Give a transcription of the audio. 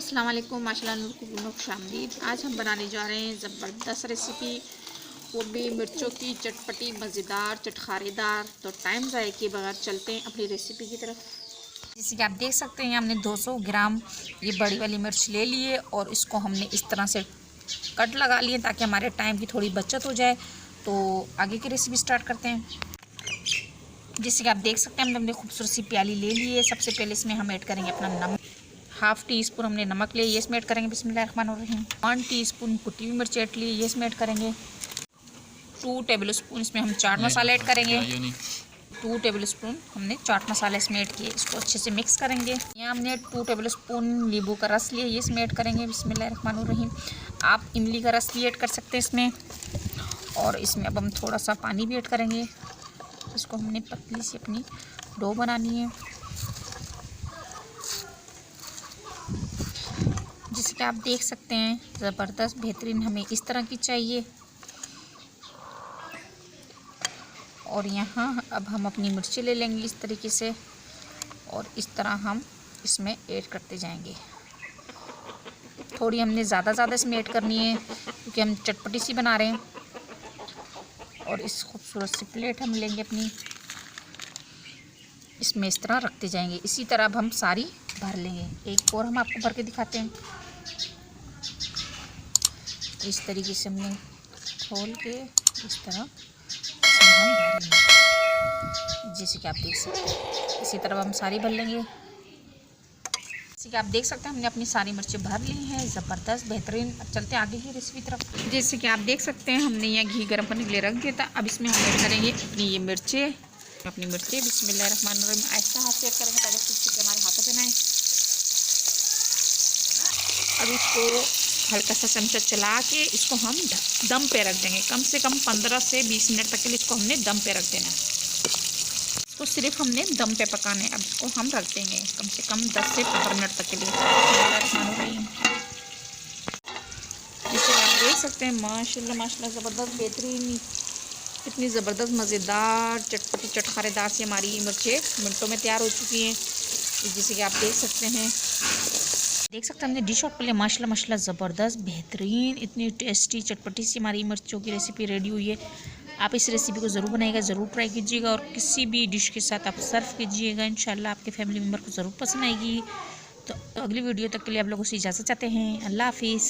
अस्सलाम वालेकुम, माशाल्लाह नूर खुशामदीद। आज हम बनाने जा रहे हैं ज़बरदस्त रेसिपी, वो भी मिर्चों की चटपटी मज़ेदार चटखारेदार। तो टाइम ज़ाया किए बगैर चलते हैं अपनी रेसिपी की तरफ। जैसे कि आप देख सकते हैं हमने 200 ग्राम ये बड़ी वाली मिर्च ले लिए और इसको हमने इस तरह से कट लगा लिए ताकि हमारे टाइम की थोड़ी बचत हो जाए। तो आगे की रेसिपी स्टार्ट करते हैं। जैसे कि आप देख सकते हैं हमने खूबसूरत सी प्याली ले ली है। सबसे पहले इसमें हम ऐड करेंगे अपना नमक। हाफ़ टी स्पून हमने नमक लिए, ये इसमें ऐड करेंगे बिस्मिल्लाहिर्रहमानिर्रहीम। 1 टीस्पून कुटी हुई मिर्च ऐड ली, ये इसमें ऐड करेंगे। 2 टेबल स्पून इसमें हम चाट मसाला ऐड करेंगे। 2 टेबल स्पून हमने चाट मसाला इसमें ऐड किए, इसको अच्छे से मिक्स करेंगे। यहाँ हमने 2 टेबल स्पून नींबू का रस लिया, ये इसमें ऐड करेंगे बिस्मिल्लाहिर्रहमानिर्रहीम। आप इमली का रस भी ऐड कर सकते हैं इसमें। और इसमें अब हम थोड़ा सा पानी भी ऐड करेंगे। इसको हमने पतली सी अपनी डो बनानी है। जैसे कि आप देख सकते हैं ज़बरदस्त बेहतरीन हमें इस तरह की चाहिए। और यहाँ अब हम अपनी मिर्ची ले लेंगे इस तरीके से और इस तरह हम इसमें ऐड करते जाएंगे। थोड़ी हमने ज़्यादा इसमें ऐड करनी है क्योंकि हम चटपटी सी बना रहे हैं। और इस खूबसूरत सी प्लेट हम लेंगे अपनी, इसमें इस तरह रखते जाएंगे। इसी तरह अब हम सारी भर लेंगे। एक और हम आपको भर के दिखाते हैं। इस तरीके से हमने खोल के इस तरह इसमें हम भर लेंगे। जैसे कि आप देख सकते हैं इसी तरह हम सारी भर लेंगे। जैसे कि आप देख सकते हैं हमने अपनी सारी मिर्चें भर ली हैं। ज़बरदस्त बेहतरीन। अब चलते हैं आगे की रेसिपी तरफ। जैसे कि आप देख सकते हैं हमने यहाँ घी गर्म करने के लिए रख दिया था। अब इसमें हम ऐड करेंगे अपनी मिर्चें बिस्मिल्लाहिर्रहमानिर्रहीम। आहिस्ता हाथ से ऐड करेंगे ताकि चिपचिप हमारे हाथों पे ना आए। अब इसको हल्का सा चमचा चला के इसको हम दम पे रख देंगे। कम से कम 15 से 20 मिनट तक के लिए इसको हमने दम पे रख देना है। तो सिर्फ हमने दम पे पकाना है। अब इसको हम रख देंगे कम से कम 10 से 15 मिनट तक के लिए। जैसे आप देख सकते हैं माशाल्लाह ज़बरदस्त बेहतरीन, इतनी ज़बरदस्त मज़ेदार चटपटी चटखारेदार से हमारी मिर्चें मिनटों में तैयार हो चुकी हैं। जैसे कि आप देख सकते हैं हमने डिश आउट कर लिया। माशाल्लाह ज़बरदस्त बेहतरीन इतनी टेस्टी चटपटी सी हमारी मिर्चों की रेसिपी रेडी हुई है। आप इस रेसिपी को ज़रूर बनाइएगा, ज़रूर ट्राई कीजिएगा और किसी भी डिश के साथ आप सर्व कीजिएगा। इंशाल्लाह आपके फैमिली मेम्बर को ज़रूर पसंद आएगी। तो अगली वीडियो तक के लिए आप लोगों से इजाज़त चाहते हैं। अल्लाह हाफिज़।